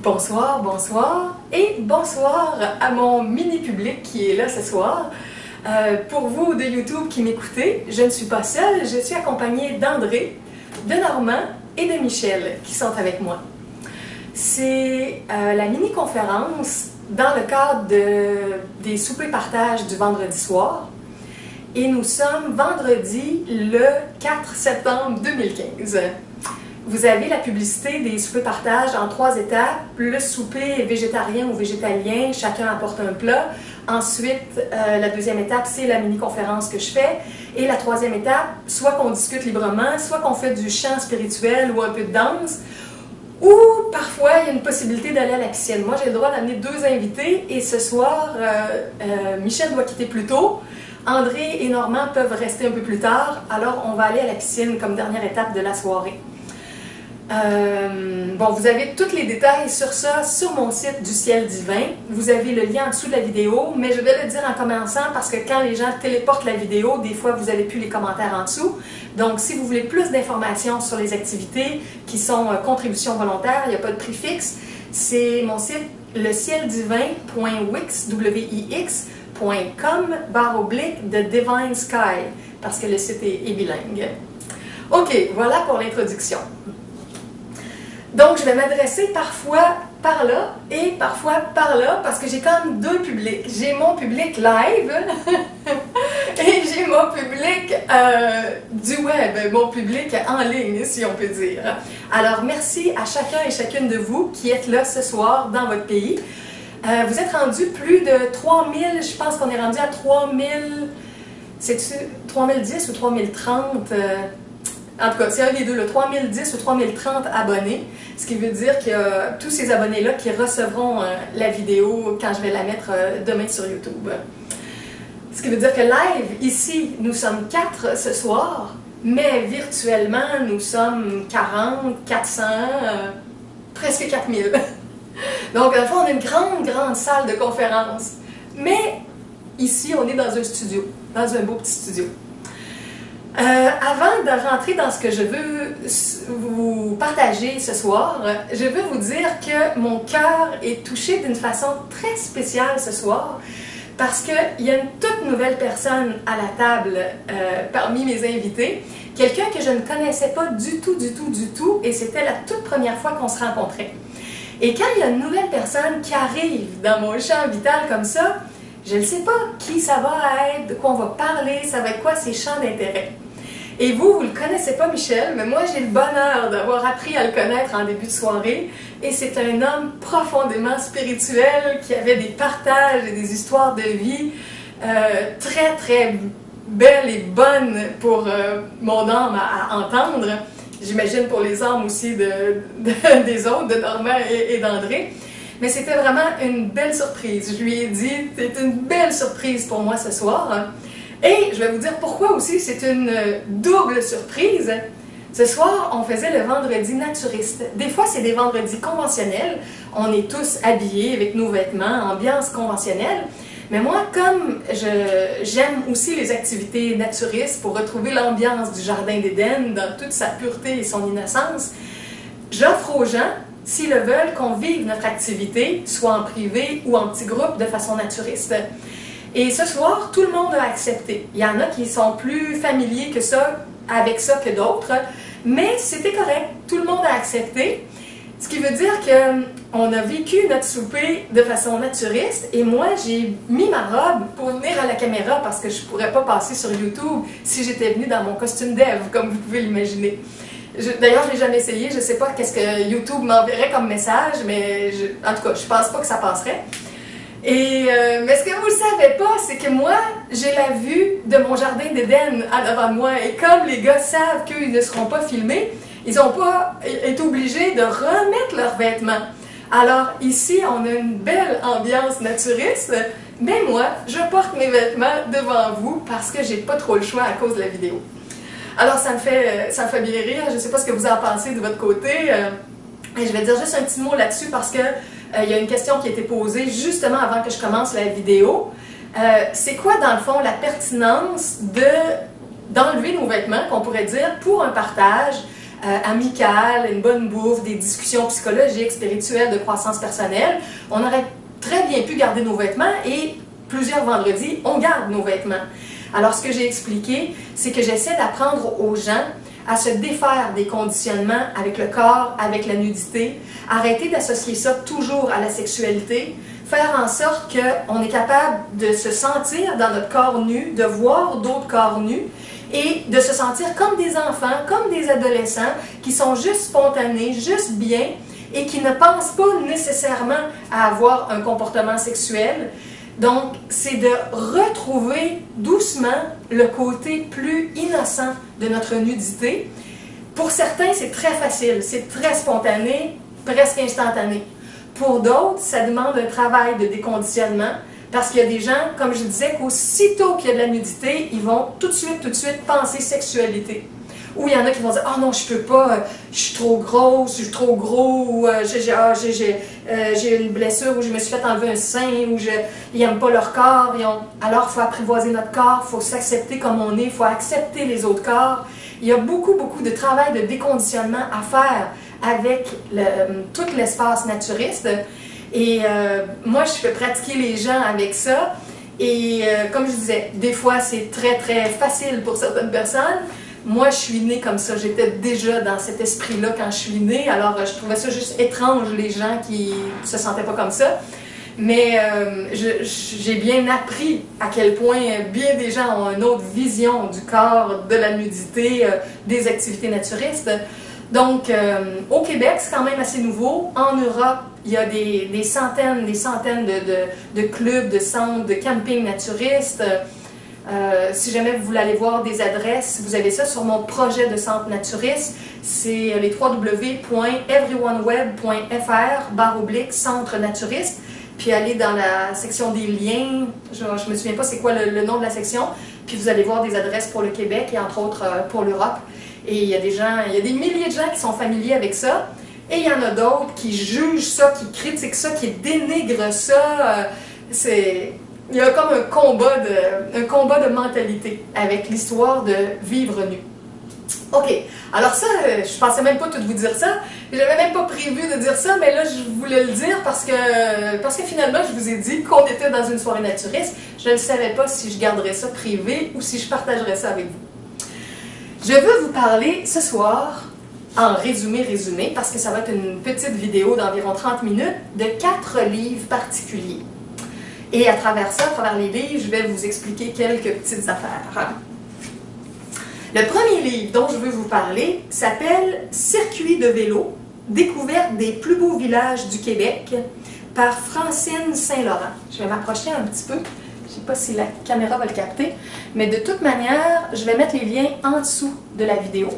Bonsoir, bonsoir et bonsoir à mon mini public qui est là ce soir. Pour vous de YouTube qui m'écoutez, je ne suis pas seule, je suis accompagnée d'André, de Normand et de Michel qui sont avec moi. C'est la mini-conférence dans le cadre des soupers partage du vendredi soir. Et nous sommes vendredi le 4 septembre 2015. Vous avez la publicité des soupers partage en 3 étapes. Le souper végétarien ou végétalien, chacun apporte un plat. Ensuite, la deuxième étape, c'est la mini-conférence que je fais. Et la troisième étape, soit qu'on discute librement, soit qu'on fait du chant spirituel ou un peu de danse. Ou parfois, il y a une possibilité d'aller à la piscine. Moi, j'ai le droit d'amener 2 invités et ce soir, Michel doit quitter plus tôt. André et Normand peuvent rester un peu plus tard. Alors, on va aller à la piscine comme dernière étape de la soirée. Bon, vous avez tous les détails sur ça sur mon site du Ciel Divin. Vous avez le lien en dessous de la vidéo, mais je vais le dire en commençant parce que quand les gens téléportent la vidéo, des fois vous n'avez plus les commentaires en dessous. Donc, si vous voulez plus d'informations sur les activités qui sont contributions volontaires, il n'y a pas de prix fixe, c'est mon site lecielDivin.wix.com/The Divine Sky, parce que le site est bilingue. Ok, voilà pour l'introduction. Donc, je vais m'adresser parfois par là et parfois par là parce que j'ai quand même 2 publics. J'ai mon public live et j'ai mon public du web, mon public en ligne, si on peut dire. Alors, merci à chacun et chacune de vous qui êtes là ce soir dans votre pays. Vous êtes rendus plus de 3000, je pense qu'on est rendu à 3000, c'est-tu 3010 ou 3030? En tout cas, c'est un des deux, le 3010 ou 3030 abonnés, ce qui veut dire qu'il y a tous ces abonnés-là qui recevront la vidéo quand je vais la mettre demain sur YouTube. Ce qui veut dire que live, ici, nous sommes 4 ce soir, mais virtuellement, nous sommes 40, 400, presque 4000. Donc, à la fois, on a une grande salle de conférence. Mais ici, on est dans un studio, dans un beau petit studio. Avant de rentrer dans ce que je veux vous partager ce soir, je veux vous dire que mon cœur est touché d'une façon très spéciale ce soir parce qu'il y a une toute nouvelle personne à la table parmi mes invités, quelqu'un que je ne connaissais pas du tout, et c'était la toute première fois qu'on se rencontrait. Et quand il y a une nouvelle personne qui arrive dans mon champ vital comme ça, je ne sais pas qui ça va être, de quoi on va parler, ça va être quoi ses champs d'intérêt. Et vous ne le connaissez pas, Michel, mais moi j'ai le bonheur d'avoir appris à le connaître en début de soirée. Et c'est un homme profondément spirituel qui avait des partages et des histoires de vie très belles et bonnes pour mon âme à entendre. J'imagine pour les âmes aussi des autres, de Normand et d'André. Mais c'était vraiment une belle surprise. Je lui ai dit, c'est une belle surprise pour moi ce soir. Et je vais vous dire pourquoi aussi c'est une double surprise. Ce soir, on faisait le vendredi naturiste. Des fois, c'est des vendredis conventionnels. On est tous habillés avec nos vêtements, ambiance conventionnelle. Mais moi, comme j'aime aussi les activités naturistes pour retrouver l'ambiance du Jardin d'Éden dans toute sa pureté et son innocence, j'offre aux gens, s'ils le veulent, qu'on vive notre activité, soit en privé ou en petit groupe, de façon naturiste. Et ce soir, tout le monde a accepté. Il y en a qui sont plus familiers que ça, avec ça que d'autres, mais c'était correct. Tout le monde a accepté. Ce qui veut dire qu'on a vécu notre souper de façon naturiste et moi, j'ai mis ma robe pour venir à la caméra parce que je ne pourrais pas passer sur YouTube si j'étais venue dans mon costume d'Ève, comme vous pouvez l'imaginer. D'ailleurs, je ne l'ai jamais essayé. Je ne sais pas qu'est-ce que YouTube m'enverrait comme message, mais en tout cas, je ne pense pas que ça passerait. Mais ce que vous ne savez pas, c'est que moi, j'ai la vue de mon Jardin d'Éden devant moi. Et comme les gars savent qu'ils ne seront pas filmés, ils n'ont pas été obligés de remettre leurs vêtements. Alors ici, on a une belle ambiance naturiste, mais moi, je porte mes vêtements devant vous parce que j'ai pas trop le choix à cause de la vidéo. Alors ça me fait bien rire, je ne sais pas ce que vous en pensez de votre côté. Et je vais dire juste un petit mot là-dessus parce que il y a une question qui a été posée justement avant que je commence la vidéo. C'est quoi dans le fond la pertinence d'enlever nos vêtements, qu'on pourrait dire, pour un partage amicale, une bonne bouffe, des discussions psychologiques, spirituelles, de croissance personnelle, on aurait très bien pu garder nos vêtements et plusieurs vendredis, on garde nos vêtements. Alors, ce que j'ai expliqué, c'est que j'essaie d'apprendre aux gens à se défaire des conditionnements avec le corps, avec la nudité, arrêter d'associer ça toujours à la sexualité, faire en sorte qu'on est capable de se sentir dans notre corps nu, de voir d'autres corps nus et de se sentir comme des enfants, comme des adolescents qui sont juste spontanés, juste bien et qui ne pensent pas nécessairement à avoir un comportement sexuel. Donc, c'est de retrouver doucement le côté plus innocent de notre nudité. Pour certains, c'est très facile, c'est très spontané, presque instantané. Pour d'autres, ça demande un travail de déconditionnement parce qu'il y a des gens, comme je disais, qu'aussitôt qu'il y a de la nudité, ils vont tout de suite penser sexualité. Ou il y en a qui vont dire « Ah non, je peux pas, je suis trop grosse, je suis trop gros, ou j'ai une blessure, ou je me suis fait enlever un sein, ou ils n'aiment pas leur corps. » Alors, il faut apprivoiser notre corps, il faut s'accepter comme on est, il faut accepter les autres corps. Il y a beaucoup de travail de déconditionnement à faire avec tout l'espace naturiste. Et moi, je fais pratiquer les gens avec ça. Et comme je disais, des fois, c'est très facile pour certaines personnes. Moi, je suis née comme ça. J'étais déjà dans cet esprit-là quand je suis née. Alors, je trouvais ça juste étrange, les gens qui ne se sentaient pas comme ça. Mais j'ai bien appris à quel point bien des gens ont une autre vision du corps, de la nudité, des activités naturistes. Donc, au Québec, c'est quand même assez nouveau. En Europe, il y a des centaines de clubs, de centres, de camping naturistes. Si jamais vous voulez aller voir des adresses, vous avez ça sur mon projet de centre naturiste. C'est les www.everyoneWeb.fr/centre naturiste. Puis allez dans la section des liens. Je ne me souviens pas c'est quoi le nom de la section. Puis vous allez voir des adresses pour le Québec et entre autres pour l'Europe. Et il y a des milliers de gens qui sont familiers avec ça. Et il y en a d'autres qui jugent ça, qui critiquent ça, qui dénigrent ça. Il y a comme un combat de mentalité avec l'histoire de vivre nu. OK, alors ça, je pensais même pas tout vous dire ça. J'avais même pas prévu de dire ça, mais là, je voulais le dire parce que finalement, je vous ai dit qu'on était dans une soirée naturiste. Je ne savais pas si je garderais ça privé ou si je partagerais ça avec vous. Je veux vous parler ce soir, en résumé, parce que ça va être une petite vidéo d'environ 30 minutes, de 4 livres particuliers. Et à travers ça, à travers les livres, je vais vous expliquer quelques petites affaires. Le premier livre dont je veux vous parler s'appelle « Circuit de vélo, découverte des plus beaux villages du Québec » par Francine Saint-Laurent. Je vais m'approcher un petit peu. Je ne sais pas si la caméra va le capter, mais de toute manière, je vais mettre les liens en dessous de la vidéo.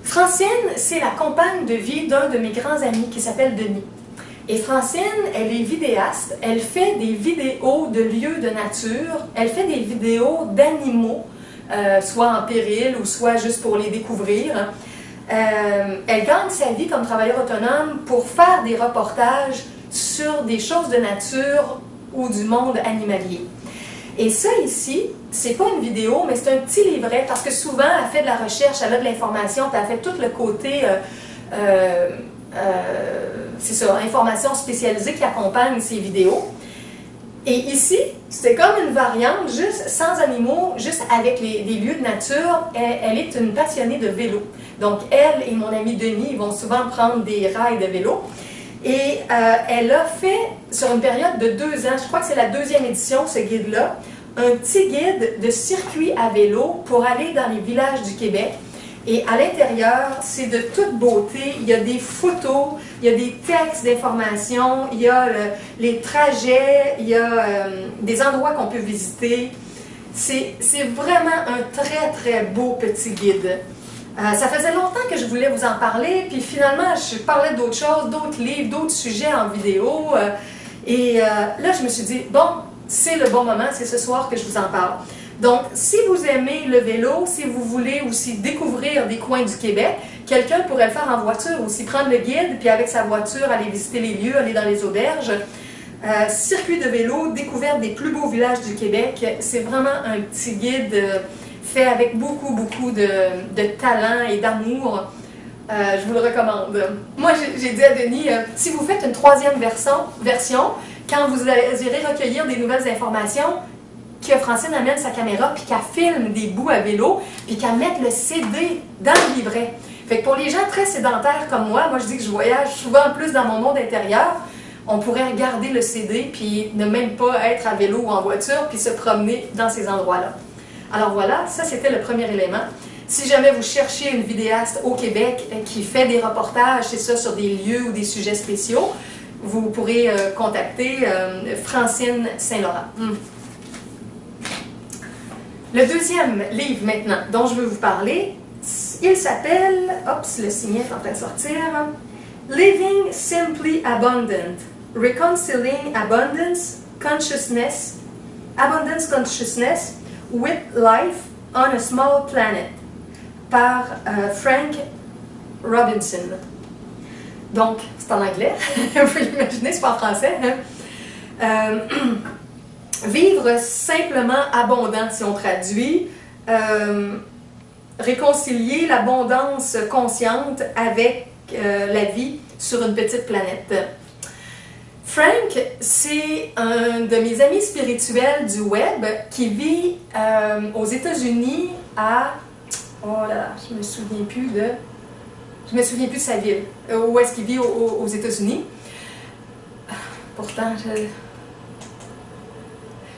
Francine, c'est la compagne de vie d'un de mes grands amis qui s'appelle Denis. Et Francine, elle est vidéaste, elle fait des vidéos de lieux de nature, elle fait des vidéos d'animaux, soit en péril ou soit juste pour les découvrir. Elle gagne sa vie comme travailleur autonome pour faire des reportages sur des choses de nature ou du monde animalier. Et ça ici, c'est pas une vidéo, mais c'est un petit livret, parce que souvent, elle fait de la recherche, elle a de l'information, puis elle fait tout le côté, c'est ça, information spécialisée qui accompagne ces vidéos. Et ici, c'est comme une variante, juste sans animaux, juste avec des lieux de nature. Elle est une passionnée de vélo. Donc, elle et mon ami Denis, ils vont souvent prendre des rails de vélo. Et elle a fait, sur une période de 2 ans, je crois que c'est la 2e édition, ce guide-là, un petit guide de circuit à vélo pour aller dans les villages du Québec. Et à l'intérieur, c'est de toute beauté. Il y a des photos, il y a des textes d'information, il y a les trajets, il y a des endroits qu'on peut visiter. C'est vraiment un très beau petit guide. Ça faisait longtemps que je voulais vous en parler, puis finalement, je parlais d'autres choses, d'autres livres, d'autres sujets en vidéo. Là, je me suis dit, bon, c'est le bon moment, c'est ce soir que je vous en parle. Donc, si vous aimez le vélo, si vous voulez aussi découvrir des coins du Québec, quelqu'un pourrait le faire en voiture aussi, prendre le guide, puis avec sa voiture, aller visiter les lieux, aller dans les auberges. Circuit de vélo, découverte des plus beaux villages du Québec, c'est vraiment un petit guide fait avec beaucoup de talent et d'amour. Je vous le recommande. Moi, j'ai dit à Denis, si vous faites une troisième version, quand vous irez recueillir des nouvelles informations, que Francine amène sa caméra, puis qu'elle filme des bouts à vélo, puis qu'elle mette le CD dans le livret. Fait que pour les gens très sédentaires comme moi je dis que je voyage souvent plus dans mon monde intérieur, on pourrait regarder le CD, puis ne même pas être à vélo ou en voiture, puis se promener dans ces endroits-là. Alors voilà, ça c'était le premier élément. Si jamais vous cherchez une vidéaste au Québec qui fait des reportages, c'est ça, sur des lieux ou des sujets spéciaux, vous pourrez contacter Francine Saint-Laurent. Le deuxième livre maintenant dont je veux vous parler, il s'appelle, le signet est en train de sortir, Living Simply Abundant, Reconciling Abundance Consciousness with Life on a Small Planet, par Frank Robinson. Donc, c'est en anglais, vous pouvez l'imaginer, c'est pas en français. Hein? Vivre simplement abondant, si on traduit, réconcilier l'abondance consciente avec la vie sur une petite planète. Frank, c'est un de mes amis spirituels du web qui vit aux États-Unis à... Oh là là, je me souviens plus de sa ville. Où est-ce qu'il vit aux États-Unis. Pourtant,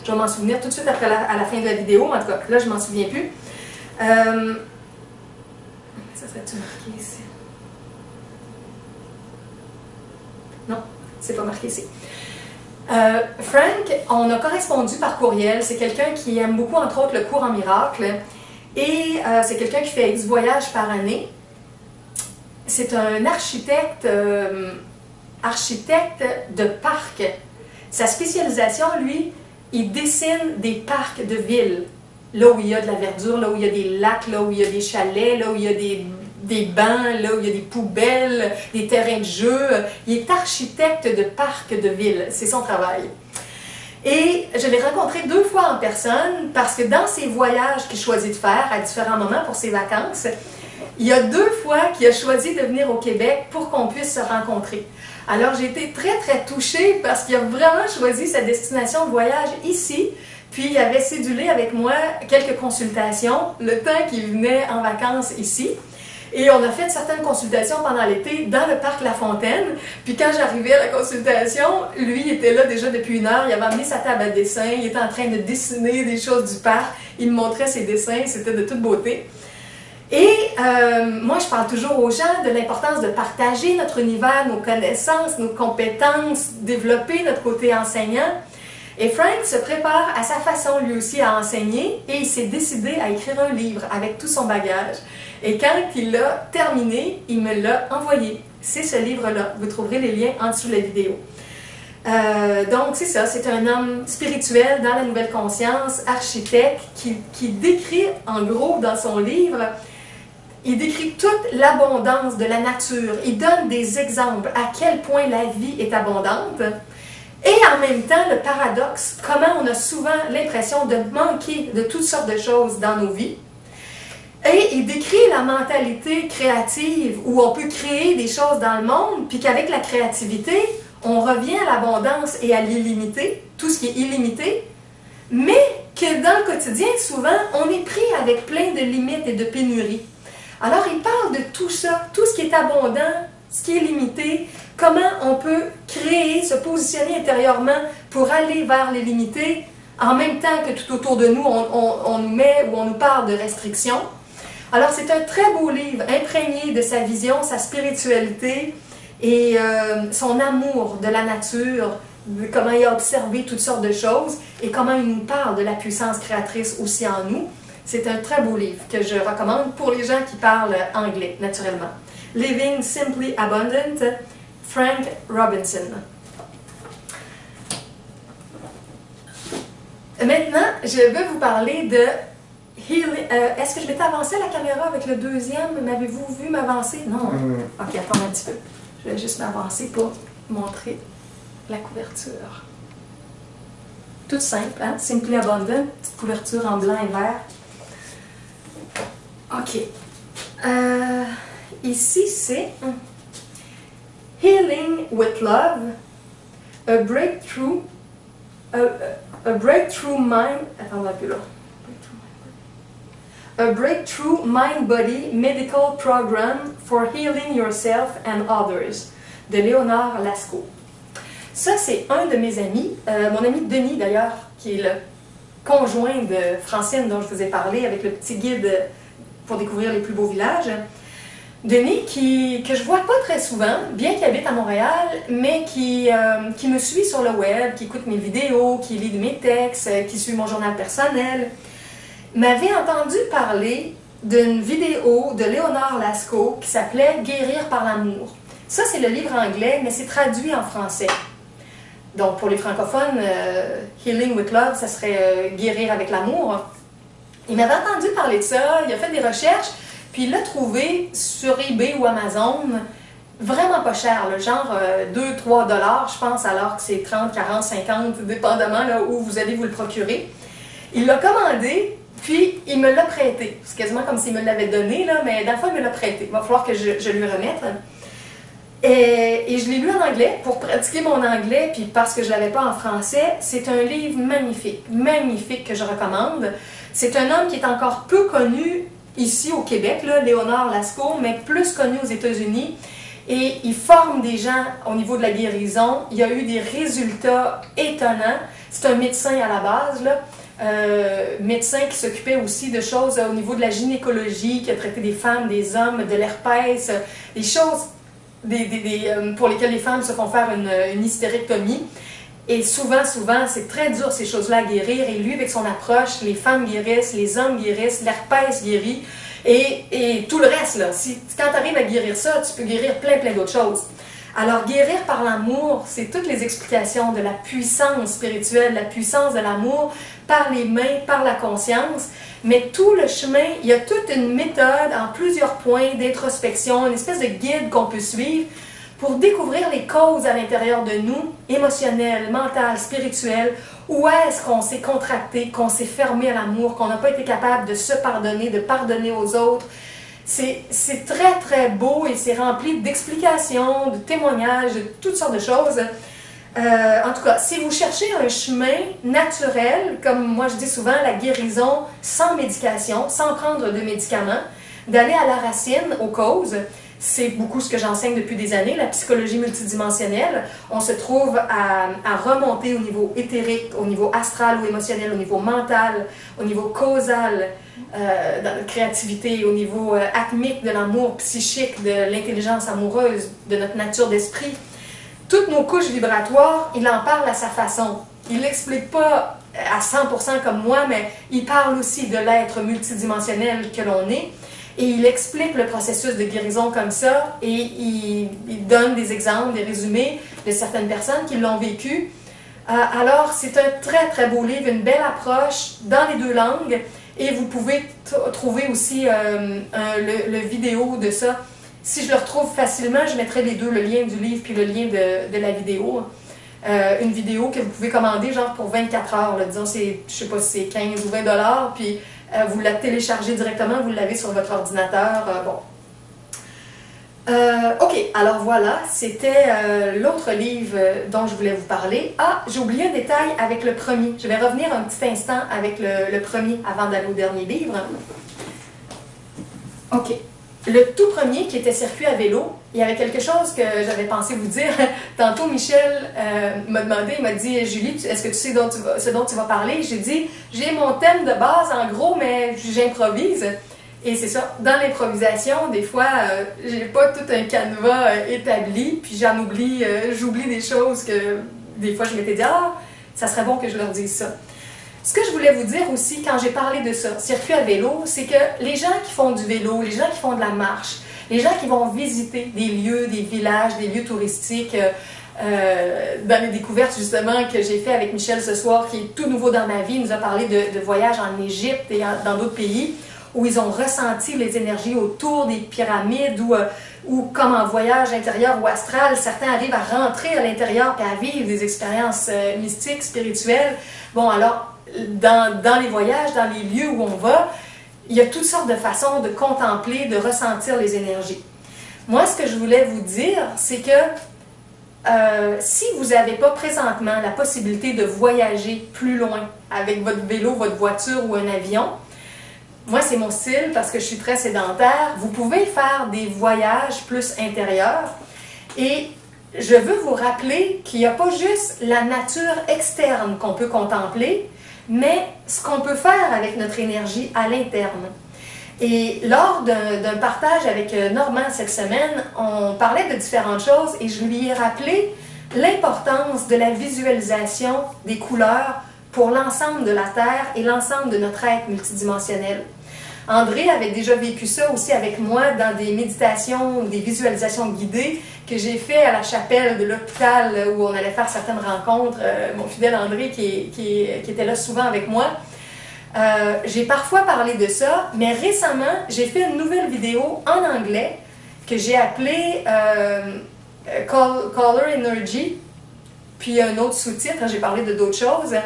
je vais m'en souvenir tout de suite après à la fin de la vidéo. En tout cas, là, je m'en souviens plus. Ça serait-tu marqué ici? Non, c'est pas marqué ici. Frank, on a correspondu par courriel. C'est quelqu'un qui aime beaucoup, entre autres, le cours en miracle. Et c'est quelqu'un qui fait X voyages par année. C'est un architecte de parc. Sa spécialisation, lui, il dessine des parcs de villes. Là où il y a de la verdure, là où il y a des lacs, là où il y a des chalets, là où il y a des bancs, là où il y a des poubelles, des terrains de jeu. Il est architecte de parcs de villes. C'est son travail. Et je l'ai rencontré 2 fois en personne parce que dans ses voyages qu'il choisit de faire à différents moments pour ses vacances, il y a 2 fois qu'il a choisi de venir au Québec pour qu'on puisse se rencontrer. Alors j'ai été très touchée parce qu'il a vraiment choisi sa destination de voyage ici, puis il avait cédulé avec moi quelques consultations le temps qu'il venait en vacances ici. Et on a fait certaines consultations pendant l'été dans le parc La Fontaine. Puis quand j'arrivais à la consultation, lui il était là déjà depuis 1 heure, il avait amené sa table à dessin, il était en train de dessiner des choses du parc, il me montrait ses dessins, c'était de toute beauté. Et moi, je parle toujours aux gens de l'importance de partager notre univers, nos connaissances, nos compétences, développer notre côté enseignant. Et Frank se prépare à sa façon lui aussi à enseigner et il s'est décidé à écrire un livre avec tout son bagage. Et quand il l'a terminé, il me l'a envoyé. C'est ce livre-là. Vous trouverez les liens en dessous de la vidéo. Donc, c'est ça, c'est un homme spirituel dans la nouvelle conscience, architecte, qui décrit en gros dans son livre, il décrit toute l'abondance de la nature. Il donne des exemples à quel point la vie est abondante. Et en même temps, le paradoxe, comment on a souvent l'impression de manquer de toutes sortes de choses dans nos vies. Et il décrit la mentalité créative où on peut créer des choses dans le monde, puis qu'avec la créativité, on revient à l'abondance et à l'illimité, tout ce qui est illimité, mais que dans le quotidien, souvent, on est pris avec plein de limites et de pénuries. Alors, il parle de tout ça, tout ce qui est abondant, ce qui est limité, comment on peut créer, se positionner intérieurement pour aller vers les limités, en même temps que tout autour de nous, on nous met ou on nous parle de restrictions. Alors, c'est un très beau livre, imprégné de sa vision, sa spiritualité et son amour de la nature, de comment il a observé toutes sortes de choses et comment il nous parle de la puissance créatrice aussi en nous. C'est un très beau livre que je recommande pour les gens qui parlent anglais, naturellement. Living Simply Abundant, Frank Robinson. Maintenant, je veux vous parler de Healing. Est-ce que je m'étais avancé à la caméra avec le deuxième? M'avez-vous vu m'avancer? Non. Ok, attends un petit peu. Je vais juste m'avancer pour montrer la couverture. Toute simple, hein? Simply Abundant, petite couverture en blanc et vert. OK. Ici, c'est Healing with Love, a breakthrough mind... Attends, on va plus là. A breakthrough mind-body medical program for healing yourself and others, de Léonard Lascaux. Ça, c'est un de mes amis, mon ami Denis d'ailleurs, qui est le conjoint de Francine dont je vous ai parlé, avec le petit guide pour découvrir les plus beaux villages. Denis, que je vois pas très souvent, bien qu'il habite à Montréal, mais qui me suit sur le web, qui écoute mes vidéos, qui lit mes textes, qui suit mon journal personnel, m'avait entendu parler d'une vidéo de Léonard Lascaux qui s'appelait « Guérir par l'amour ». Ça, c'est le livre anglais, mais c'est traduit en français. Donc, pour les francophones, Healing with Love, ça serait Guérir avec l'amour. Il m'avait entendu parler de ça, il a fait des recherches, puis il l'a trouvé sur eBay ou Amazon, vraiment pas cher, là, genre 2-3 $, je pense, alors que c'est 30, 40, 50, dépendamment là, où vous allez vous le procurer. Il l'a commandé, puis il me l'a prêté. C'est quasiment comme s'il me l'avait donné, là, mais dans le fond, il me l'a prêté. Il va falloir que je lui remette. Et je l'ai lu en anglais pour pratiquer mon anglais, puis parce que je ne l'avais pas en français. C'est un livre magnifique, magnifique que je recommande. C'est un homme qui est encore peu connu ici au Québec, là, Léonard Lascaux, mais plus connu aux États-Unis. Et il forme des gens au niveau de la guérison. Il a eu des résultats étonnants. C'est un médecin à la base, là. Médecin qui s'occupait aussi de choses au niveau de la gynécologie, qui a traité des femmes, des hommes, de l'herpès, des choses pour lesquelles les femmes se font faire une hystérectomie. Et souvent, c'est très dur ces choses-là à guérir. Et lui, avec son approche, les femmes guérissent, les hommes guérissent, l'herpès guérit. Et tout le reste, là, quand tu arrives à guérir ça, tu peux guérir plein d'autres choses. Alors, guérir par l'amour, c'est toutes les explications de la puissance spirituelle, la puissance de l'amour, par les mains, par la conscience. Mais tout le chemin, il y a toute une méthode en plusieurs points d'introspection, une espèce de guide qu'on peut suivre pour découvrir les causes à l'intérieur de nous, émotionnelles, mentales, spirituelles, où est-ce qu'on s'est contracté, qu'on s'est fermé à l'amour, qu'on n'a pas été capable de se pardonner, de pardonner aux autres. C'est très beau et c'est rempli d'explications, de témoignages, de toutes sortes de choses. En tout cas, si vous cherchez un chemin naturel, comme moi je dis souvent, la guérison sans médication, sans prendre de médicaments, d'aller à la racine, aux causes, c'est beaucoup ce que j'enseigne depuis des années, la psychologie multidimensionnelle. On se trouve à remonter au niveau éthérique, au niveau astral ou émotionnel, au niveau mental, au niveau causal, dans la créativité, au niveau atmique de l'amour psychique, de l'intelligence amoureuse, de notre nature d'esprit. Toutes nos couches vibratoires, il en parle à sa façon. Il l'explique pas à 100% comme moi, mais il parle aussi de l'être multidimensionnel que l'on est. Et il explique le processus de guérison comme ça, et il donne des exemples, des résumés de certaines personnes qui l'ont vécu. Alors, c'est un très beau livre, une belle approche dans les deux langues, et vous pouvez trouver aussi le vidéo de ça. Si je le retrouve facilement, je mettrai les deux, le lien du livre puis le lien de la vidéo. Une vidéo que vous pouvez commander genre pour 24 heures, là, disons, je sais pas si c'est 15 ou 20 $, puis vous la téléchargez directement, vous l'avez sur votre ordinateur. OK, alors voilà, c'était l'autre livre dont je voulais vous parler. Ah, j'ai oublié un détail avec le premier. Je vais revenir un petit instant avec le premier avant d'aller au dernier livre. OK. Le tout premier, qui était Circuit à vélo, il y avait quelque chose que j'avais pensé vous dire. Tantôt, Michel m'a demandé, il m'a dit « Julie, est-ce que tu sais ce dont tu vas parler? » J'ai dit « J'ai mon thème de base en gros, mais j'improvise. » Et c'est ça, dans l'improvisation, des fois, j'ai pas tout un canevas établi, puis j'oublie des choses que des fois je m'étais dit « Ah, ça serait bon que je leur dise ça. » Ce que je voulais vous dire aussi quand j'ai parlé de ça, circuit à vélo, c'est que les gens qui font du vélo, les gens qui font de la marche, les gens qui vont visiter des lieux, des villages, des lieux touristiques, dans les découvertes justement que j'ai fait avec Michel ce soir, qui est tout nouveau dans ma vie, il nous a parlé de voyages en Égypte et dans d'autres pays, où ils ont ressenti les énergies autour des pyramides, ou comme en voyage intérieur ou astral, certains arrivent à rentrer à l'intérieur et à vivre des expériences mystiques, spirituelles. Bon, alors, dans les voyages, dans les lieux où on va, il y a toutes sortes de façons de contempler, de ressentir les énergies. Moi, ce que je voulais vous dire, c'est que si vous n'avez pas présentement la possibilité de voyager plus loin avec votre vélo, votre voiture ou un avion, moi c'est mon style parce que je suis très sédentaire, vous pouvez faire des voyages plus intérieurs et je veux vous rappeler qu'il n'y a pas juste la nature externe qu'on peut contempler, mais ce qu'on peut faire avec notre énergie à l'interne. Et lors d'un partage avec Normand cette semaine, on parlait de différentes choses et je lui ai rappelé l'importance de la visualisation des couleurs pour l'ensemble de la Terre et l'ensemble de notre être multidimensionnel. André avait déjà vécu ça aussi avec moi dans des méditations ou des visualisations guidées que j'ai fait à la chapelle de l'hôpital où on allait faire certaines rencontres. Mon fidèle André qui était là souvent avec moi. J'ai parfois parlé de ça, mais récemment, j'ai fait une nouvelle vidéo en anglais que j'ai appelée Color Energy, puis un autre sous-titre, j'ai parlé de d'autres choses.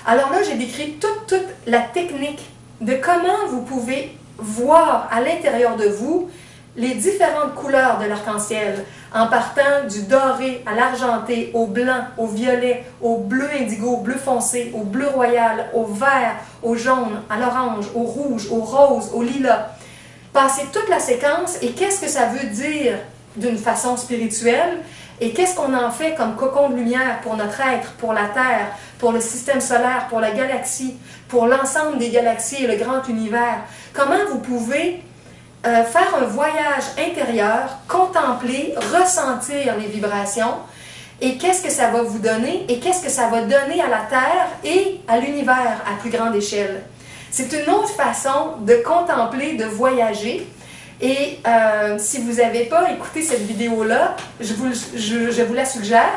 Alors là, j'ai décrit toute la technique de comment vous pouvez voir à l'intérieur de vous les différentes couleurs de l'arc-en-ciel, en partant du doré à l'argenté, au blanc, au violet, au bleu indigo, au bleu foncé, au bleu royal, au vert, au jaune, à l'orange, au rouge, au rose, au lilas. Passez toute la séquence et qu'est-ce que ça veut dire d'une façon spirituelle et qu'est-ce qu'on en fait comme cocon de lumière pour notre être, pour la Terre, pour le système solaire, pour la galaxie, pour l'ensemble des galaxies et le grand univers. Comment vous pouvez faire un voyage intérieur, contempler, ressentir les vibrations et qu'est-ce que ça va vous donner et qu'est-ce que ça va donner à la Terre et à l'univers à plus grande échelle. C'est une autre façon de contempler, de voyager. Et si vous n'avez pas écouté cette vidéo-là, je vous la suggère,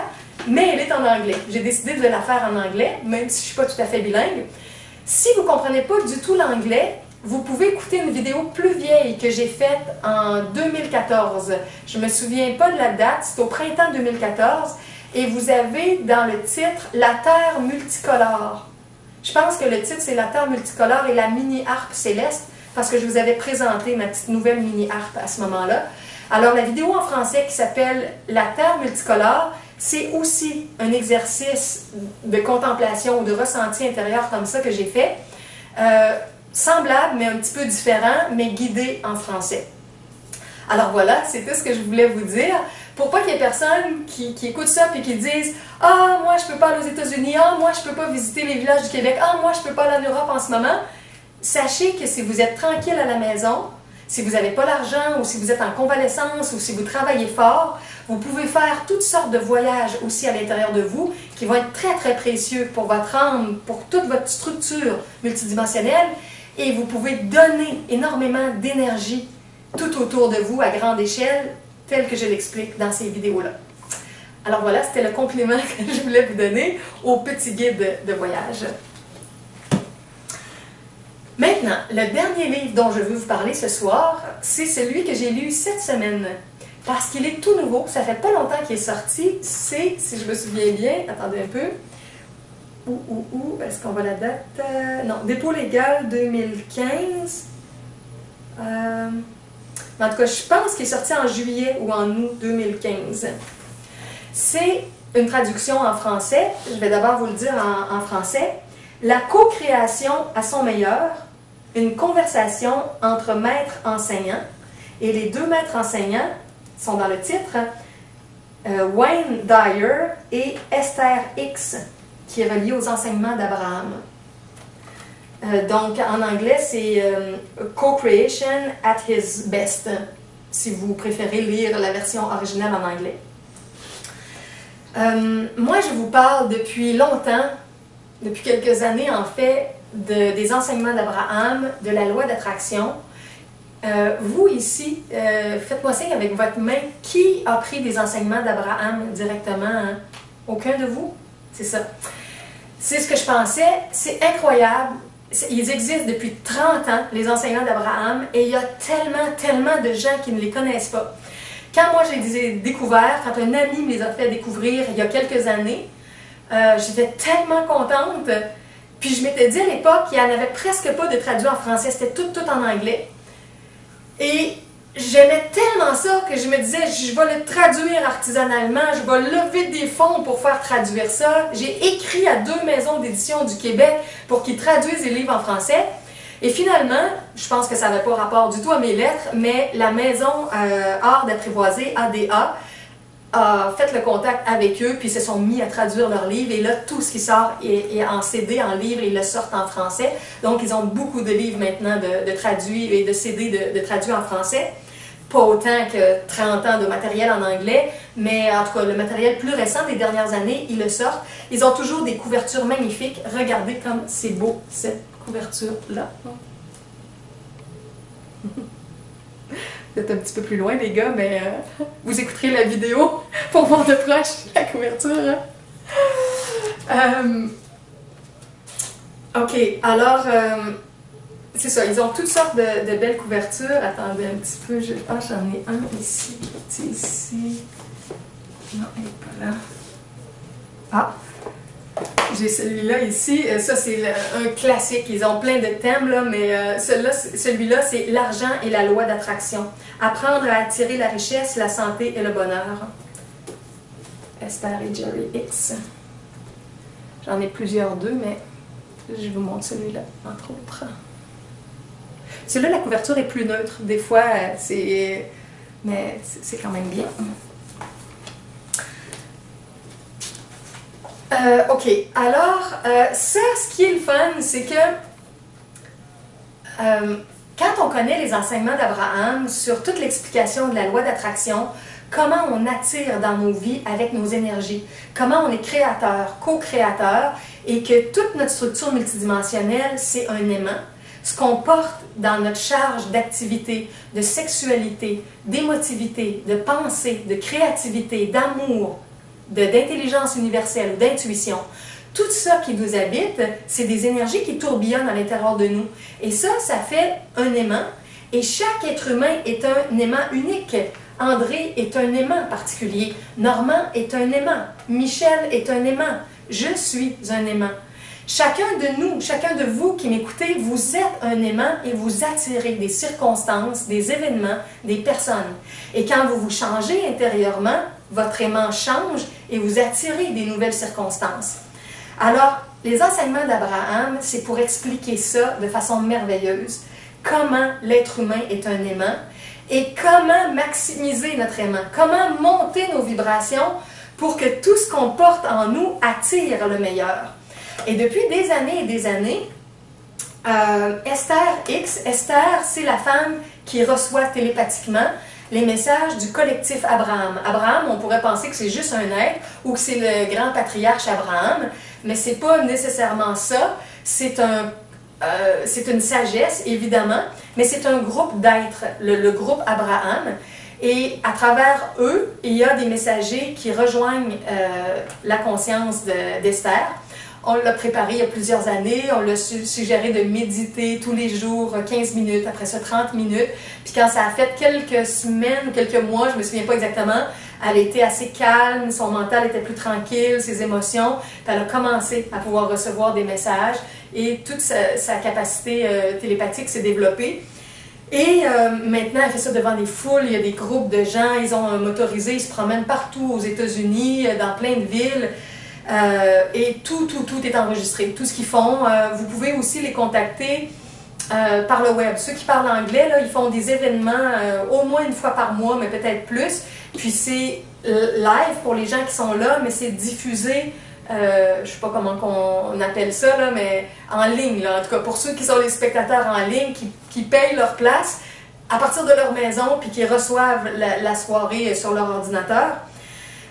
mais elle est en anglais. J'ai décidé de la faire en anglais, même si je ne suis pas tout à fait bilingue. Si vous ne comprenez pas du tout l'anglais, vous pouvez écouter une vidéo plus vieille que j'ai faite en 2014. Je ne me souviens pas de la date, c'est au printemps 2014. Et vous avez dans le titre « La Terre multicolore ». Je pense que le titre c'est « La Terre multicolore » et la mini-harpe céleste, parce que je vous avais présenté ma petite nouvelle mini-harpe à ce moment-là. Alors la vidéo en français qui s'appelle « La Terre multicolore », c'est aussi un exercice de contemplation ou de ressenti intérieur comme ça que j'ai fait. Semblable, mais un petit peu différent, mais guidé en français. Alors voilà, c'est tout ce que je voulais vous dire. Pour pas qu'il y ait personne qui écoute ça et qui dise « Ah, moi, je peux pas aller aux États-Unis. Ah, moi, je peux pas visiter les villages du Québec. Ah, moi, je peux pas aller en Europe en ce moment. » Sachez que si vous êtes tranquille à la maison, si vous n'avez pas l'argent ou si vous êtes en convalescence ou si vous travaillez fort, vous pouvez faire toutes sortes de voyages aussi à l'intérieur de vous qui vont être très, très précieux pour votre âme, pour toute votre structure multidimensionnelle. Et vous pouvez donner énormément d'énergie tout autour de vous à grande échelle, tel que je l'explique dans ces vidéos-là. Alors voilà, c'était le complément que je voulais vous donner au petit guide de voyage. Maintenant, le dernier livre dont je veux vous parler ce soir, c'est celui que j'ai lu cette semaine. Parce qu'il est tout nouveau, ça fait pas longtemps qu'il est sorti. C'est, si je me souviens bien, attendez un peu, est-ce qu'on voit la date? Non, dépôt légal 2015. En tout cas, je pense qu'il est sorti en juillet ou en août 2015. C'est une traduction en français. Je vais d'abord vous le dire en français. La co-création à son meilleur, une conversation entre maîtres enseignants. Et les deux maîtres enseignants sont dans le titre, Wayne Dyer et Esther Hicks, qui est relié aux enseignements d'Abraham. Donc, en anglais, c'est Co-Creation at His Best, si vous préférez lire la version originale en anglais. Moi, je vous parle depuis longtemps, depuis quelques années en fait, des enseignements d'Abraham, de la loi d'attraction. Vous ici, faites-moi signe avec votre main, qui a pris des enseignements d'Abraham directement? Hein? Aucun de vous? C'est ça. C'est ce que je pensais. C'est incroyable. Ils existent depuis 30 ans, les enseignements d'Abraham, et il y a tellement de gens qui ne les connaissent pas. Quand moi je les ai découverts, quand un ami me les a fait découvrir il y a quelques années, j'étais tellement contente Puis je m'étais dit à l'époque, il n'y en avait presque pas de traduit en français, c'était tout en anglais. Et j'aimais tellement ça que je me disais, je vais le traduire artisanalement, je vais lever des fonds pour faire traduire ça. J'ai écrit à 2 maisons d'édition du Québec pour qu'ils traduisent les livres en français. Et finalement, je pense que ça n'avait pas rapport du tout à mes lettres, mais la maison Art d'Apprivoiser, ADA, a fait le contact avec eux, puis ils se sont mis à traduire leurs livres, et là, tout ce qui sort est en CD, en livre, et ils le sortent en français. Donc, ils ont beaucoup de livres maintenant de traduits et de CD de traduits en français. Pas autant que 30 ans de matériel en anglais, mais en tout cas, le matériel plus récent des dernières années, ils le sortent. Ils ont toujours des couvertures magnifiques. Regardez comme c'est beau, cette couverture-là. Vous êtes un petit peu plus loin, les gars, mais vous écouterez la vidéo pour voir de proche la couverture. Hein? OK, alors, c'est ça, ils ont toutes sortes de belles couvertures. Attendez un petit peu, j'en ai un ici, petit ici. Non, il n'est pas là. Ah! J'ai celui-là ici, ça c'est un classique, ils ont plein de thèmes, là, mais celui-là c'est l'argent et la loi d'attraction. Apprendre à attirer la richesse, la santé et le bonheur. Esther et Jerry Hicks. J'en ai plusieurs d'eux, mais je vous montre celui-là, entre autres. Celui-là, la couverture est plus neutre, des fois, mais c'est quand même bien. OK, alors, ça, ce qui est le fun, c'est que quand on connaît les enseignements d'Abraham sur toute l'explication de la loi d'attraction, comment on attire dans nos vies avec nos énergies, comment on est créateur, co-créateur, et que toute notre structure multidimensionnelle, c'est un aimant, ce qu'on porte dans notre charge d'activité, de sexualité, d'émotivité, de pensée, de créativité, d'amour, d'intelligence universelle ou d'intuition, tout ça qui nous habite, c'est des énergies qui tourbillonnent à l'intérieur de nous. Et ça fait un aimant. Et chaque être humain est un aimant unique. André est un aimant particulier. Normand est un aimant. Michel est un aimant. Je suis un aimant. Chacun de nous, chacun de vous qui m'écoutez, vous êtes un aimant et vous attirez des circonstances, des événements, des personnes. Et quand vous vous changez intérieurement, votre aimant change et vous attirez des nouvelles circonstances. Alors, les enseignements d'Abraham, c'est pour expliquer ça de façon merveilleuse. Comment l'être humain est un aimant et comment maximiser notre aimant. Comment monter nos vibrations pour que tout ce qu'on porte en nous attire le meilleur. Et depuis des années et des années, Esther Hicks, Esther, c'est la femme qui reçoit télépathiquement les messages du collectif Abraham. Abraham, on pourrait penser que c'est juste un être ou que c'est le grand patriarche Abraham, mais c'est pas nécessairement ça. C'est une sagesse, évidemment, mais c'est un groupe d'êtres, le groupe Abraham. Et à travers eux, il y a des messagers qui rejoignent la conscience d'Esther. On l'a préparé il y a plusieurs années, on l'a suggéré de méditer tous les jours 15 minutes, après ça 30 minutes. Puis quand ça a fait quelques semaines, quelques mois, je ne me souviens pas exactement, elle était assez calme, son mental était plus tranquille, ses émotions. Puis elle a commencé à pouvoir recevoir des messages et toute sa capacité télépathique s'est développée. Et maintenant, elle fait ça devant des foules, il y a des groupes de gens, ils ont un motorisé, ils se promènent partout aux États-Unis, dans plein de villes. Et tout est enregistré, tout ce qu'ils font. Vous pouvez aussi les contacter par le web. Ceux qui parlent anglais, là, ils font des événements au moins une fois par mois, mais peut-être plus. Puis c'est live pour les gens qui sont là, mais c'est diffusé, je ne sais pas comment on appelle ça, là, mais en ligne. Là. En tout cas, pour ceux qui sont les spectateurs en ligne, qui payent leur place à partir de leur maison, puis qui reçoivent la soirée sur leur ordinateur.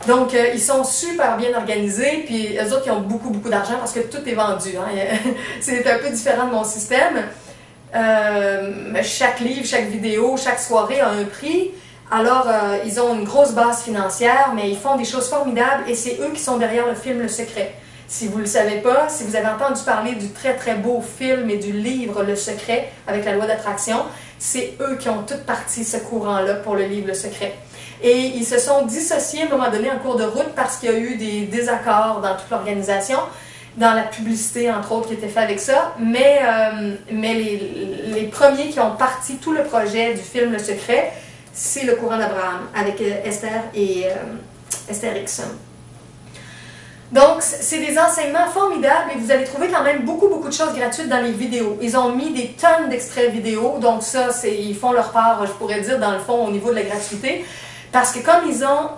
Donc, ils sont super bien organisés, puis eux autres, ils ont beaucoup d'argent parce que tout est vendu. Hein. C'est un peu différent de mon système. Chaque livre, chaque vidéo, chaque soirée a un prix. Alors, ils ont une grosse base financière, mais ils font des choses formidables et c'est eux qui sont derrière le film Le Secret. Si vous ne le savez pas, si vous avez entendu parler du très beau film et du livre Le Secret avec la loi d'attraction, c'est eux qui ont toute parti ce courant-là pour le livre Le Secret. Et ils se sont dissociés à un moment donné en cours de route parce qu'il y a eu des désaccords dans toute l'organisation. dans la publicité, entre autres, qui était fait avec ça, mais les premiers qui ont parti tout le projet du film Le Secret, c'est le courant d'Abraham, avec Esther et Esther X. Donc, c'est des enseignements formidables et vous allez trouver quand même beaucoup de choses gratuites dans les vidéos. Ils ont mis des tonnes d'extraits vidéo, donc ça, ils font leur part, je pourrais dire, dans le fond, au niveau de la gratuité. Parce que comme ils ont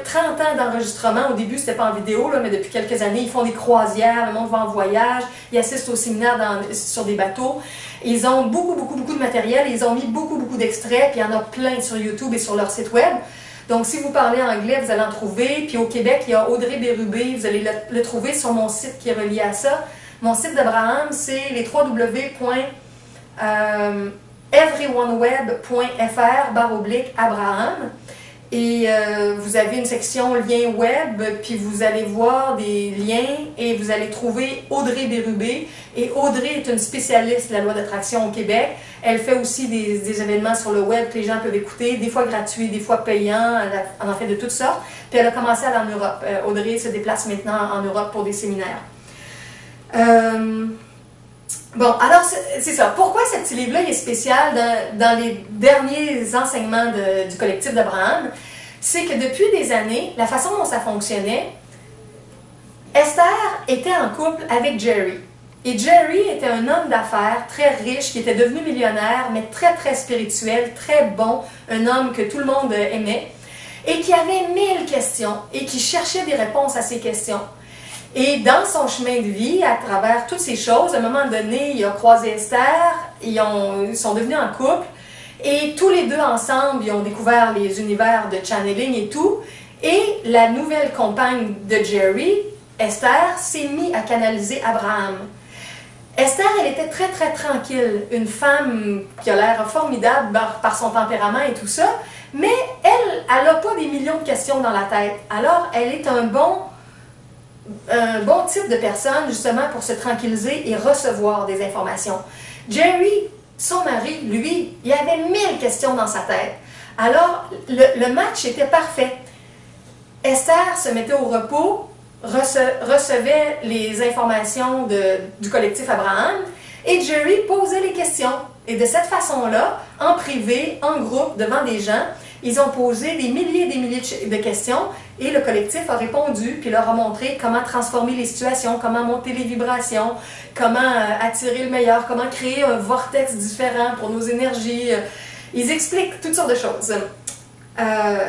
30 ans d'enregistrement, au début c'était pas en vidéo, là, mais depuis quelques années, ils font des croisières, le monde va en voyage, ils assistent aux séminaires sur des bateaux. Ils ont beaucoup de matériel, ils ont mis beaucoup d'extraits, puis il y en a plein sur YouTube et sur leur site web. Donc si vous parlez anglais, vous allez en trouver. Puis au Québec, il y a Audrey Bérubé, vous allez le trouver sur mon site qui est relié à ça. Mon site d'Abraham, c'est les www.everyoneweb.fr/Abraham. Et vous avez une section lien web, puis vous allez voir des liens et vous allez trouver Audrey Bérubé. Et Audrey est une spécialiste de la loi d'attraction au Québec. Elle fait aussi des événements sur le web que les gens peuvent écouter, des fois gratuits, des fois payants. Elle en fait de toutes sortes. Puis elle a commencé à aller en Europe. Audrey se déplace maintenant en Europe pour des séminaires. Bon, alors c'est ça. Pourquoi ce petit livre-là est spécial dans les derniers enseignements du collectif d'Abraham? C'est que depuis des années, la façon dont ça fonctionnait, Esther était en couple avec Jerry. Et Jerry était un homme d'affaires très riche, qui était devenu millionnaire, mais très spirituel, très bon, un homme que tout le monde aimait, et qui avait 1000 questions, et qui cherchait des réponses à ces questions. Et dans son chemin de vie, à travers toutes ces choses, à un moment donné, il a croisé Esther, ils sont devenus en couple, et tous les deux ensemble, ils ont découvert les univers de channeling et tout, et la nouvelle compagne de Jerry, Esther, s'est mise à canaliser Abraham. Esther, elle était très tranquille, une femme qui a l'air formidable par son tempérament et tout ça, mais elle n'a pas des millions de questions dans la tête. Alors, elle est un bon type de personne, justement, pour se tranquilliser et recevoir des informations. Jerry, son mari, lui, il avait 1000 questions dans sa tête. Alors, le match était parfait. Esther se mettait au repos, recevait les informations du collectif Abraham, et Jerry posait les questions. Et de cette façon-là, en privé, en groupe, devant des gens, ils ont posé des milliers et des milliers de questions et le collectif a répondu puis leur a montré comment transformer les situations, comment monter les vibrations, comment attirer le meilleur, comment créer un vortex différent pour nos énergies. Ils expliquent toutes sortes de choses.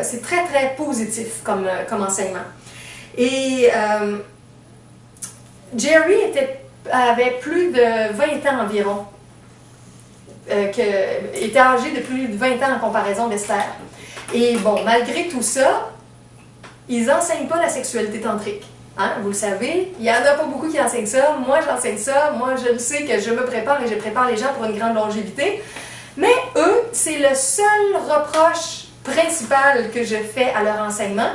C'est très positif comme enseignement. Et Jerry avait plus de 20 ans environ. Était âgé de plus de 20 ans en comparaison d'Esther. Et bon, malgré tout ça, ils n'enseignent pas la sexualité tantrique. Hein? Vous le savez, il n'y en a pas beaucoup qui enseignent ça. Moi, j'enseigne ça. Moi, je le sais que je me prépare et je prépare les gens pour une grande longévité. Mais eux, c'est le seul reproche principal que je fais à leur enseignement.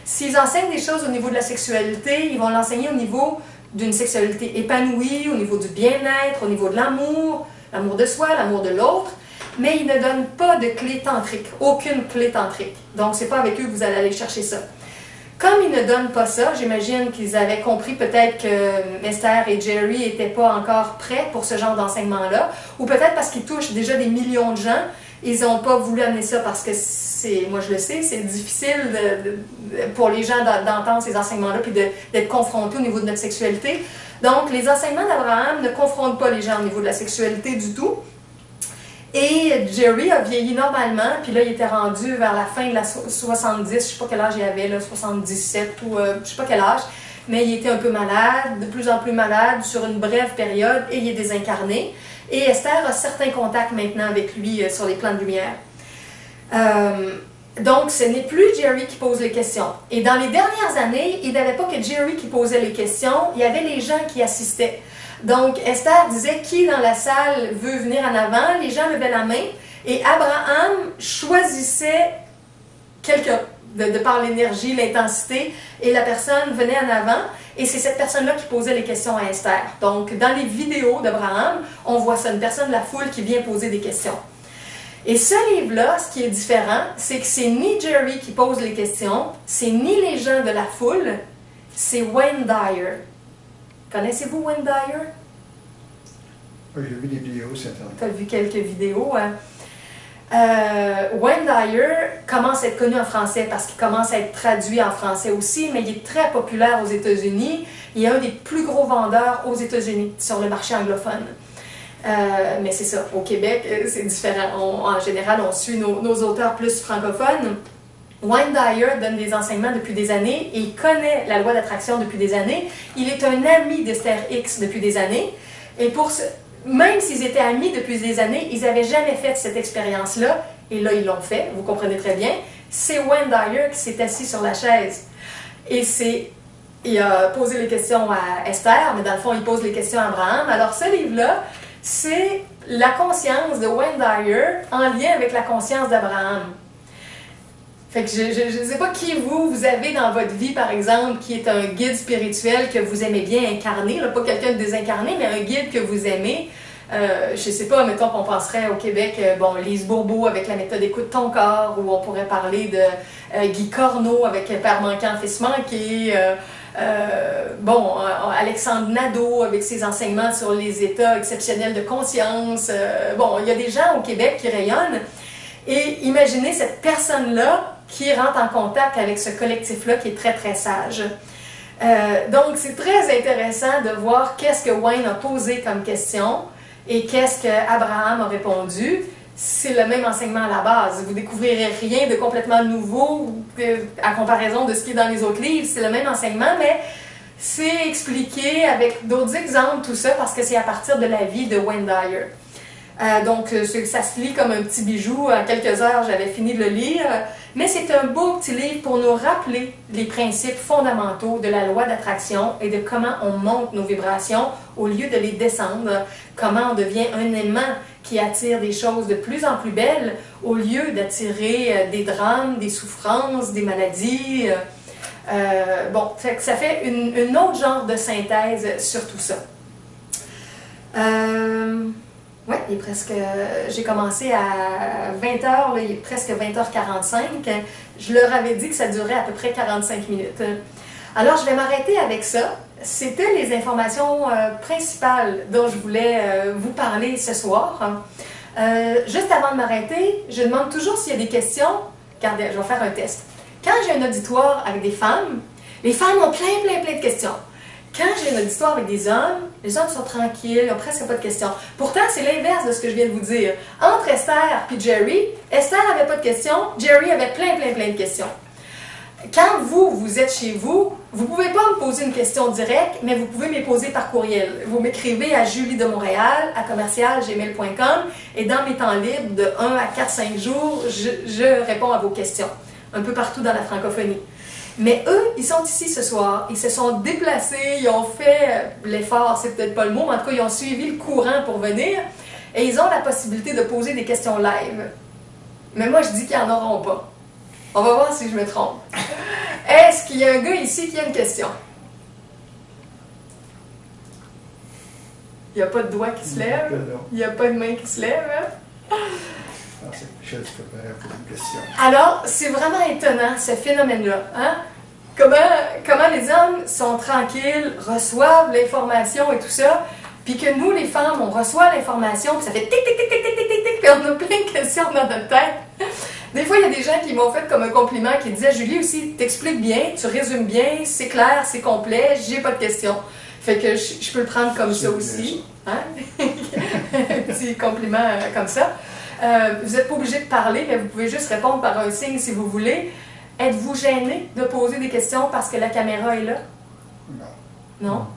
S'ils enseignent des choses au niveau de la sexualité, ils vont l'enseigner au niveau d'une sexualité épanouie, au niveau du bien-être, au niveau de l'amour de soi, l'amour de l'autre, mais ils ne donnent pas de clé tantrique, aucune clé tantrique. Donc, c'est pas avec eux que vous allez aller chercher ça. Comme ils ne donnent pas ça, j'imagine qu'ils avaient compris peut-être que Esther et Jerry n'étaient pas encore prêts pour ce genre d'enseignement-là, ou peut-être parce qu'ils touchent déjà des millions de gens, ils n'ont pas voulu amener ça parce que moi je le sais, c'est difficile pour les gens d'entendre ces enseignements-là puis d'être confrontés au niveau de notre sexualité. Donc, les enseignements d'Abraham ne confrontent pas les gens au niveau de la sexualité du tout. Et Jerry a vieilli normalement, puis là, il était rendu vers la fin de la 70, je ne sais pas quel âge il avait, là, 77 ou je ne sais pas quel âge, mais il était un peu malade, de plus en plus malade, sur une brève période, et il est désincarné. Et Esther a certains contacts maintenant avec lui sur les plans de lumière. Donc, ce n'est plus Jerry qui pose les questions. Et dans les dernières années, il n'y avait pas que Jerry qui posait les questions, il y avait les gens qui assistaient. Donc, Esther disait qui dans la salle veut venir en avant, les gens levaient la main, et Abraham choisissait quelqu'un, de par l'énergie, l'intensité, et la personne venait en avant, et c'est cette personne-là qui posait les questions à Esther. Donc, dans les vidéos d'Abraham, on voit ça, une personne de la foule qui vient poser des questions. Et ce livre-là, ce qui est différent, c'est que c'est ni Jerry qui pose les questions, c'est ni les gens de la foule, c'est Wayne Dyer. Connaissez-vous Wayne Dyer? Oui, j'ai vu des vidéos sur Internet. Tu as vu quelques vidéos, hein? Wayne Dyer commence à être connu en français parce qu'il commence à être traduit en français aussi, mais il est très populaire aux États-Unis. Il est un des plus gros vendeurs aux États-Unis sur le marché anglophone. Mais c'est ça, au Québec, c'est différent. En général, on suit nos auteurs plus francophones. Wayne Dyer donne des enseignements depuis des années et il connaît la loi d'attraction depuis des années. Il est un ami d'Esther Hicks depuis des années. Et même s'ils étaient amis depuis des années, ils n'avaient jamais fait cette expérience-là. Et là, ils l'ont fait, vous comprenez très bien. C'est Wayne Dyer qui s'est assis sur la chaise. Et il a posé les questions à Esther, mais dans le fond, il pose les questions à Abraham. Alors, ce livre-là, c'est la conscience de Wayne Dyer en lien avec la conscience d'Abraham. Fait que je ne sais pas qui vous avez dans votre vie, par exemple, qui est un guide spirituel que vous aimez bien incarner, là, pas quelqu'un de désincarné, mais un guide que vous aimez. Je ne sais pas, mettons qu'on penserait au Québec, bon, Lise Bourbeau avec la méthode Écoute ton corps, ou on pourrait parler de Guy Corneau avec Père manquant, fils manqué, bon, Alexandre Nadeau avec ses enseignements sur les états exceptionnels de conscience. Bon, il y a des gens au Québec qui rayonnent. Et imaginez cette personne-là qui rentre en contact avec ce collectif-là qui est très, très sage. Donc, c'est très intéressant de voir qu'est-ce que Wayne a posé comme question et qu'est-ce qu'Abraham a répondu. C'est le même enseignement à la base. Vous ne découvrirez rien de complètement nouveau à comparaison de ce qui est dans les autres livres. C'est le même enseignement, mais c'est expliqué avec d'autres exemples, tout ça, parce que c'est à partir de la vie de Wayne Dyer. Donc, ça se lit comme un petit bijou. En quelques heures, j'avais fini de le lire. Mais c'est un beau petit livre pour nous rappeler les principes fondamentaux de la loi d'attraction et de comment on monte nos vibrations au lieu de les descendre. Comment on devient un aimant qui attire des choses de plus en plus belles au lieu d'attirer des drames, des souffrances, des maladies. Bon, ça fait une autre genre de synthèse sur tout ça. Oui, il est presque. J'ai commencé à 20h, là, il est presque 20h45. Je leur avais dit que ça durait à peu près 45 minutes. Alors, je vais m'arrêter avec ça. C'était les informations principales dont je voulais vous parler ce soir. Juste avant de m'arrêter, je demande toujours s'il y a des questions. Regardez, je vais faire un test. Quand j'ai un auditoire avec des femmes, les femmes ont plein de questions. Quand j'ai une auditoire avec des hommes, les hommes sont tranquilles, ils n'ont presque pas de questions. Pourtant, c'est l'inverse de ce que je viens de vous dire. Entre Esther et Jerry, Esther n'avait pas de questions, Jerry avait plein de questions. Quand vous êtes chez vous, vous ne pouvez pas me poser une question directe, mais vous pouvez me les poser par courriel. Vous m'écrivez à juliedemontréal@commercialgmail.com et dans mes temps libres, de 1 à 4-5 jours, je réponds à vos questions, un peu partout dans la francophonie. Mais eux, ils sont ici ce soir, ils se sont déplacés, ils ont fait l'effort, c'est peut-être pas le mot, mais en tout cas, ils ont suivi le courant pour venir et ils ont la possibilité de poser des questions live. Mais moi, je dis qu'ils n'en auront pas. On va voir si je me trompe. Est-ce qu'il y a un gars ici qui a une question? Il n'y a pas de doigt qui se lève? Il n'y a pas de main qui se lève? Hein? Alors, c'est vraiment étonnant, ce phénomène-là. Hein? Comment les hommes sont tranquilles, reçoivent l'information et tout ça, puis que nous, les femmes, on reçoit l'information, puis ça fait tic, tic, tic, tic, tic, tic, tic, tic, puis on a plein de questions dans notre tête. Des fois, il y a des gens qui m'ont fait comme un compliment, qui disaient « Julie aussi, t'expliques bien, tu résumes bien, c'est clair, c'est complet, j'ai pas de questions. » Fait que je peux le prendre comme ça aussi. Hein? Un petit compliment comme ça. Vous n'êtes pas obligé de parler, mais vous pouvez juste répondre par un signe si vous voulez. Êtes-vous gêné de poser des questions parce que la caméra est là? Non. Non?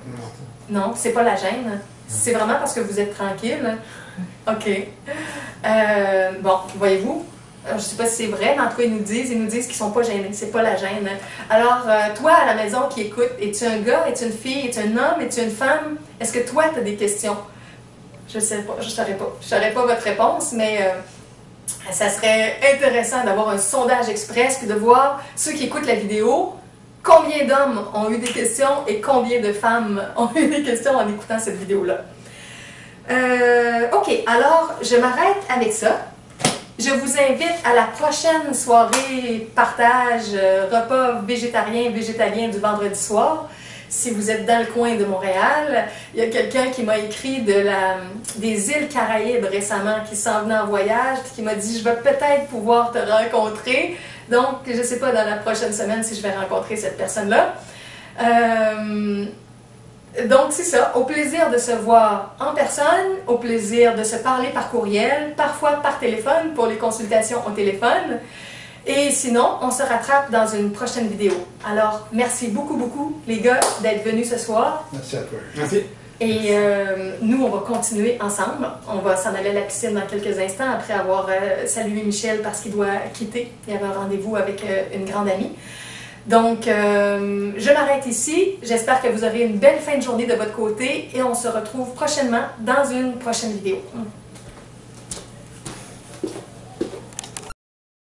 Non, c'est pas la gêne. C'est vraiment parce que vous êtes tranquille. OK. Bon, voyez-vous, je ne sais pas si c'est vrai, mais en tout cas, ils nous disent qu'ils ne sont pas gênés. C'est pas la gêne. Alors, toi, à la maison qui écoute, es-tu un gars, es-tu une fille, es-tu un homme, es-tu une femme? Est-ce que toi, tu as des questions? Je ne sais pas, je ne saurais pas. Je ne saurais pas votre réponse, mais ça serait intéressant d'avoir un sondage express puis de voir ceux qui écoutent la vidéo, combien d'hommes ont eu des questions et combien de femmes ont eu des questions en écoutant cette vidéo-là. OK, alors je m'arrête avec ça. Je vous invite à la prochaine soirée partage repas végétarien du vendredi soir. Si vous êtes dans le coin de Montréal, il y a quelqu'un qui m'a écrit des îles Caraïbes récemment, qui s'en venait en voyage, qui m'a dit « Je vais peut-être pouvoir te rencontrer. » Donc, je ne sais pas dans la prochaine semaine si je vais rencontrer cette personne-là. Donc, c'est ça. Au plaisir de se voir en personne, au plaisir de se parler par courriel, parfois par téléphone pour les consultations au téléphone. Et sinon, on se rattrape dans une prochaine vidéo. Alors, merci beaucoup, beaucoup, les gars, d'être venus ce soir. Merci à toi. Merci. Et nous, on va continuer ensemble. On va s'en aller à la piscine dans quelques instants après avoir salué Michel parce qu'il doit quitter. Il y avait un rendez-vous avec une grande amie. Donc, je m'arrête ici. J'espère que vous aurez une belle fin de journée de votre côté et on se retrouve prochainement dans une prochaine vidéo.